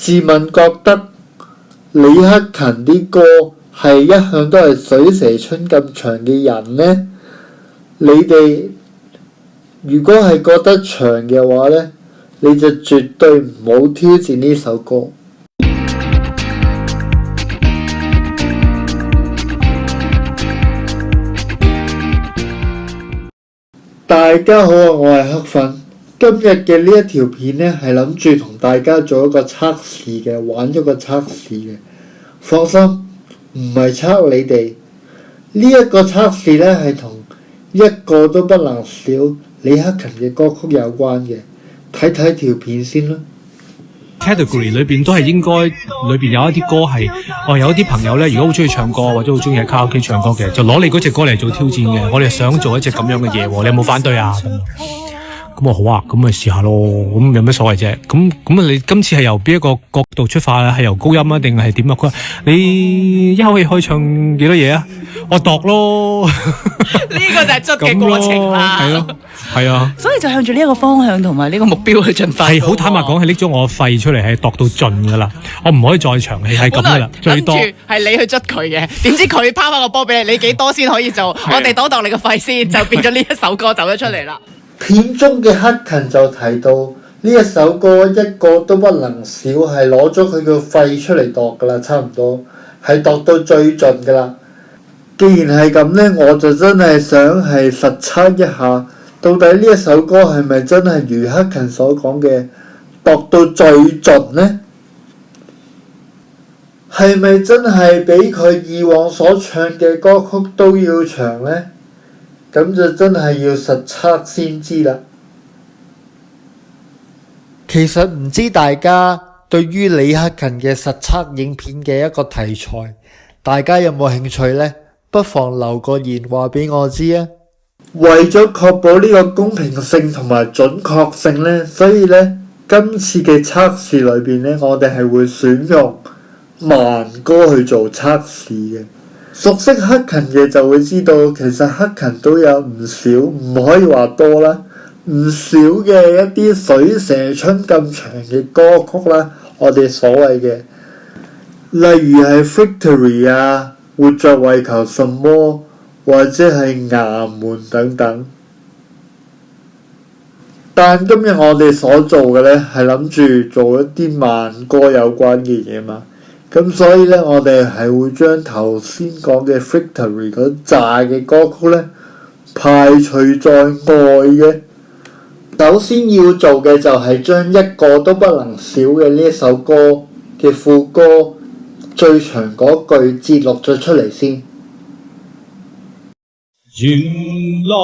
自問覺得李克勤啲歌係一向都係水蛇春咁長嘅人呢？你哋如果係覺得長嘅話呢，你就絕對唔好挑戰呢首歌。大家好啊，我係黑粉。今日嘅呢一條片呢，係諗住同大家做一個測試嘅，玩咗個測試嘅。放心，唔係測你哋。呢一個測試呢，係同一個都不能少李克勤嘅歌曲有關嘅。睇睇條片先啦。category 裏邊都係應該裏邊有一啲歌係，有一啲朋友咧，如果好中意唱歌或者好中意喺卡拉 OK 唱歌嘅，就攞你嗰隻歌嚟做挑戰嘅。我哋想做一隻咁樣嘅嘢，你有冇反對啊？咁我好啊，咁咪試下咯。咁有咩所謂啫？咁你今次係由邊一個角度出發啊？係由高音啊，定係點啊？佢話你一口氣可以唱幾多嘢啊？我度咯。呢個就係捽嘅過程啦。係咯，係啊。所以就向住呢一個方向同埋呢個目標去進發。係好坦白講，係拎咗我肺出嚟，係度到盡噶啦。我唔可以再長氣，係咁噶啦。最多係你去捽佢嘅，點知佢拋翻個波俾你，你幾多先可以做？我哋度你個肺先，就變咗呢一首歌走咗出嚟啦。片中嘅克勤就提到呢一首歌一個都不能少，係攞咗佢個肺出嚟度噶啦，差唔多係度到最盡噶啦。既然係咁呢，我就真係想係實測一下，到底呢一首歌係咪真係如克勤所講嘅度到最盡呢？係咪真係比佢以往所唱嘅歌曲都要長呢？咁就真係要實測先知啦。其實唔知大家對於李克勤嘅實測影片嘅一個題材，大家有冇興趣呢？不妨留個言話俾我知啊！為咗確保呢個公平性同埋準確性呢，所以呢，今次嘅測試裏邊呢，我哋係會選用慢歌去做測試嘅。熟悉克勤嘅就會知道，其實克勤都有唔少，唔可以話多啦，唔少嘅一啲水蛇春咁長嘅歌曲啦，我哋所謂嘅，例如係 Victory 啊、活着為求什麼，或者係衙門等等。但今日我哋所做嘅呢，係諗住做一啲慢歌有關嘅嘢嘛。咁所以呢，我哋係會將頭先講嘅 Victory 嗰扎嘅歌曲呢排除在外嘅。首先要做嘅就係將一個都不能少嘅呢一首歌嘅副歌最長嗰句節錄咗出嚟先。原來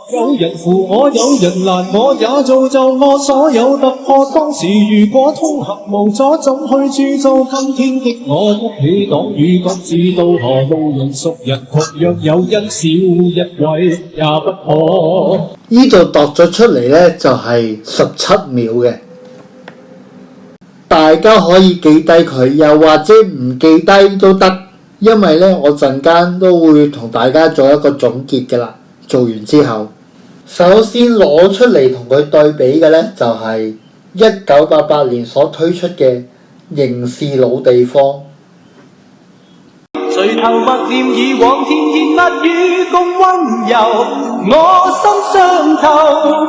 有人扶我，有人攔我，也造就我所有突破。當時如果通行無阻，怎去鑄造今天的我？一起擋雨，各自渡河，路人熟人，同樣有因少一位也不可。呢度度咗出嚟呢，就係17秒嘅，大家可以記低佢，又或者唔記低都得，因為呢，我陣間都會同大家做一個總結嘅啦。做完之後，首先攞出嚟同佢對比嘅呢，就係1988年所推出嘅《仍是老地方》。垂頭默念以往甜言蜜語共溫柔，我心傷透，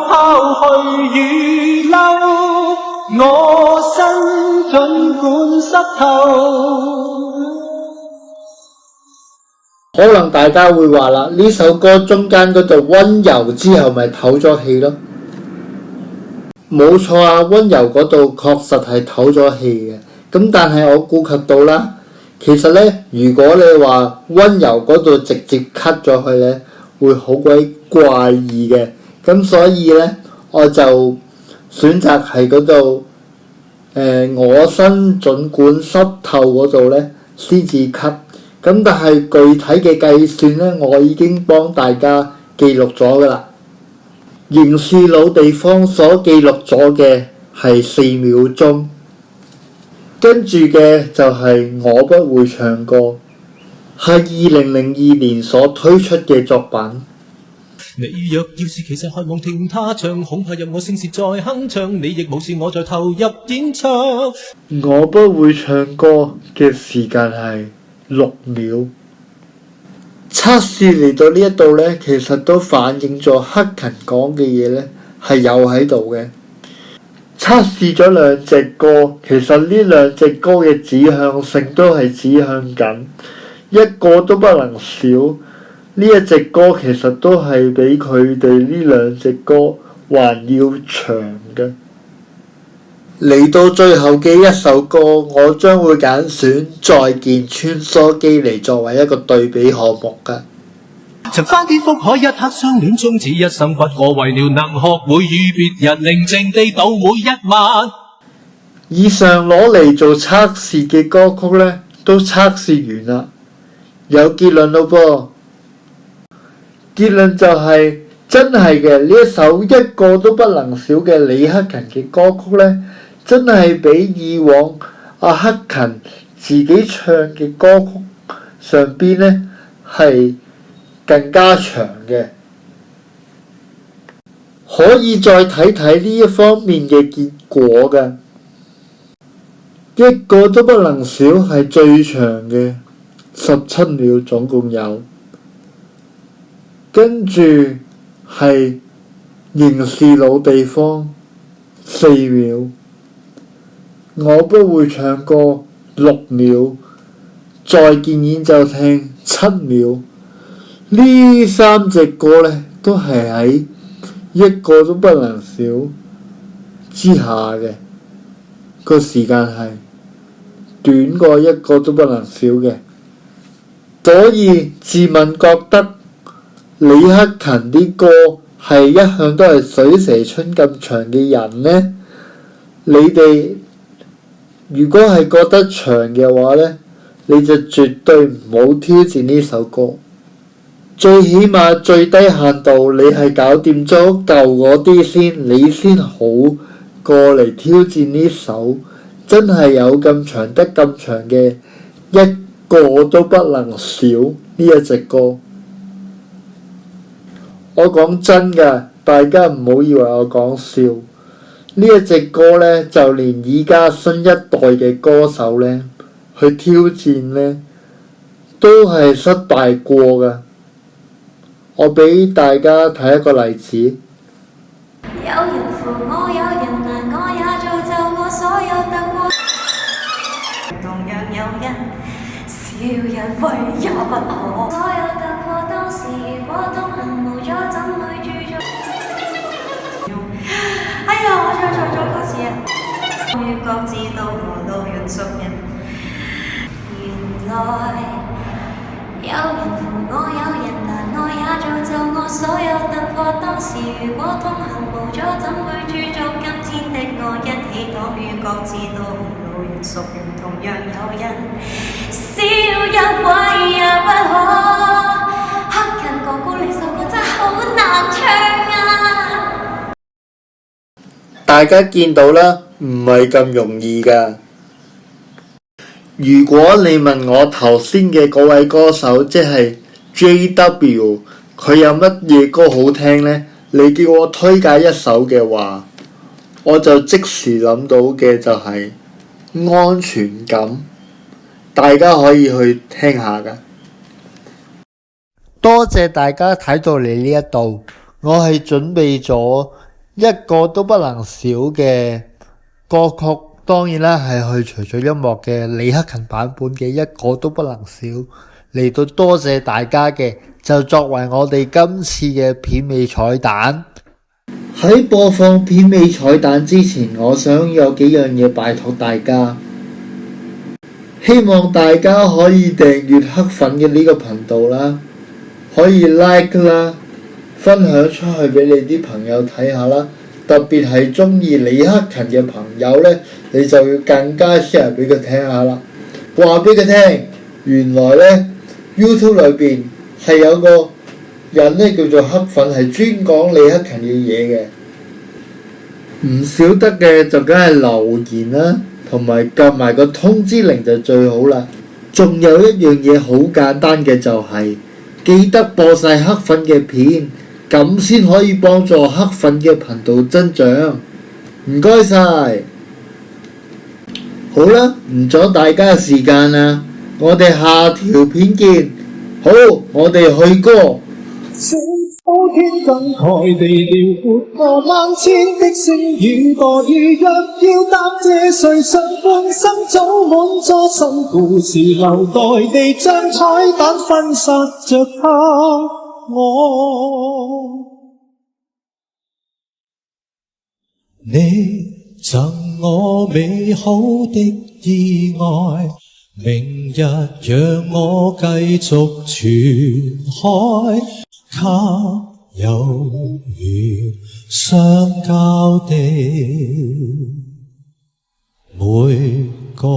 拋去雨褸，我身儘管濕透。可能大家會話啦，呢首歌中間嗰度溫柔之後咪唞咗氣咯。冇錯啊，溫柔嗰度確實係唞咗氣嘅。咁但係我顧及到啦，其實呢，如果你話溫柔嗰度直接 cut 咗佢呢，會好鬼怪異嘅。咁所以呢，我就選擇係嗰度我身儘管濕透嗰度呢先至 cut。咁但係具體嘅計算呢，我已經幫大家記錄咗㗎啦。仍是老地方所記錄咗嘅係4秒鐘，跟住嘅就係我不會唱歌，係2002年所推出嘅作品。你若要是其實渴望聽他唱，恐怕任我聲線再鏗鏘，你亦無視我在投入演唱。我不會唱歌嘅時間係6秒。測試嚟到呢一度呢，其實都反映咗克勤講嘅嘢呢係有喺度嘅。測試咗兩隻歌，其實呢兩隻歌嘅指向性都係指向緊一個都不能少。呢一隻歌其實都係比佢哋呢兩隻歌還要長嘅。嚟到最後嘅一首歌，我將會揀選《再見穿梭機》嚟作為一個對比項目㗎。曾翻天覆海一刻相戀，終止一生，不過為了能學會與別人寧靜地度每一晚。以上攞嚟做測試嘅歌曲呢，都測試完啦，有結論咯噃。結論就係真係嘅，呢一首一個都不能少嘅李克勤嘅歌曲呢，真係比以往阿克勤自己唱嘅歌曲上邊呢係更加長嘅。可以再睇睇呢一方面嘅結果㗎。一個都不能少係最長嘅17秒，總共有。跟住係仍是老地方4秒，我不會唱歌6秒，再見演奏廳7秒。呢三隻歌呢，都係喺一個都不能少之下嘅，個時間係短過一個都不能少嘅，所以自問覺得李克勤啲歌係一向都係水蛇春咁長嘅人呢，你哋如果係覺得長嘅話呢，你就絕對唔好挑戰呢首歌。最起碼最低限度你係搞掂咗舊嗰啲先，你先好過嚟挑戰呢首真係有咁長得咁長嘅一個都不能少呢一隻歌。我講真㗎，大家唔好以為我講笑。呢一隻歌呢，就連而家新一代嘅歌手呢，去挑戰呢，都係失敗過㗎。我俾大家睇一個例子。有人扶我，有人難，我也造就我所有得過。同樣有人少人為也不可。所有突破當時如果東行無阻，怎會注重？哎呀，我唱錯咗歌詞啊！終於各自到我都願屬人。原來有人扶我，有人難，我也造就我所有突破。當時如果通行無阻，怎會注重今天的我一起擋於各自道路，原屬人同樣有人少一位也不可。克勤哥哥你首歌真係好難唱啊！大家見到啦，唔係咁容易㗎。如果你問我頭先嘅嗰位歌手，即係 JW， 佢有乜嘢歌好聽呢？你叫我推介一首嘅話，我就即時諗到嘅就係安全感，大家可以去聽下㗎。多謝大家睇到嚟呢一度，我係準備咗一個都不能少嘅歌曲。當然啦，係去除咗音樂嘅李克勤版本嘅一個都不能少嚟到，多謝大家嘅，就作為我哋今次嘅片尾彩蛋。喺播放片尾彩蛋之前，我想有幾樣嘢拜託大家，希望大家可以訂閱黑粉嘅呢個頻道啦，可以 like 啦，分享出去俾你啲朋友睇下啦。特別係中意李克勤嘅朋友呢，你就要更加 share 俾佢聽下啦。話俾佢聽，原來呢 YouTube 裏邊係有個人呢叫做黑粉，係專講李克勤嘅嘢嘅。唔少得嘅就梗係留言啦，同埋撳埋個通知鈴就最好啦。仲有一樣嘢好簡單嘅就係記得播晒黑粉嘅片。咁先可以幫助黑粉嘅頻道增長。唔該晒。好啦，唔阻大家嘅時間啦，我哋下條片見。好，我哋去歌。普天感慨地遼闊過萬千的星與墮雨，若要答謝誰上半生早滿座新故事，留待地將彩蛋分散着他我。你贈我美好的意外，明日讓我繼續傳開，給有緣相交的每個